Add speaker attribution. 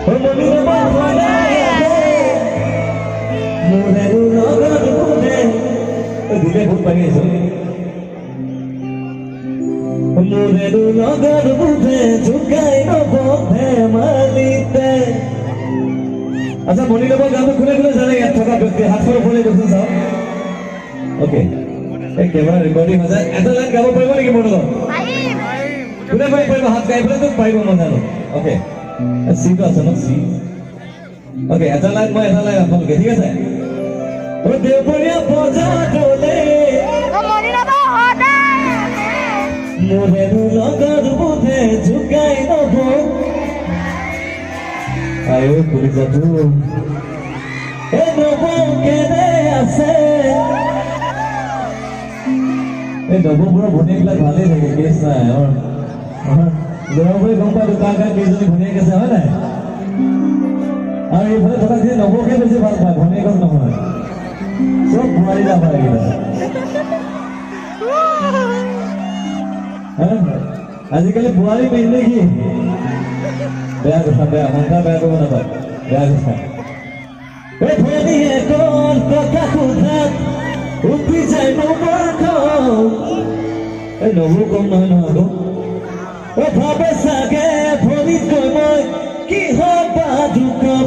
Speaker 1: মনিৰে বহলাই মোৰে লগত বুধে দিলে ভূত পাই আছো মোৰে লগত বুধে ঝুকাই নবধে মালিতে আচ্ছা মনিৰ লগত গানটো কোনে কোনে জানে ইয়াত থকা ব্যক্তি হাতখন ওপৰলৈ দেখোন চাওক ওকে এই কেমেৰা ৰেকৰ্ডিং হৈ যায় এটা লাইন গাব পাৰিব নেকি মোৰ লগত কোনে পাৰিব হাত গাই পেলাই তো পাৰিব মই জানো ওকে সিটো আছে ন সি ওকে এটা লাইন মই এটা লাইন আপোনালোকে ঠিক আছে ও দেৱৰীয়া বজা দলে মোৰে লগত বুধে ঝুকাই নব আয়ো পুলিচাটো এ নব কেনে আছে এই নবপুৰৰ ভনীয়েকবিলাক ভালেই থাকে কেছ নাই ল'ৰাবোৰে গম পায় কাৰ কাৰ কেইজনী ভনীয়েক আছে হয় নাই আৰু এইফালে থকা যে নবকে বেছি ভাল পায় ভনীয়েকক নহয় চব বোৱাৰী যাবা এইকেইটা আজিকালি বোৱাৰী মেইন নেকি বেয়া কথা বেয়া মনটা বেয়া কৰিব নাপায় বেয়া কথা এই ভনীয়ে কোন কথা সোধাত উঠি যায় নবৰখন এই নবৌ কম নহয় নহয় আকৌ ভাবে চাগে ভনীতকৈ মই কি হবা দুখম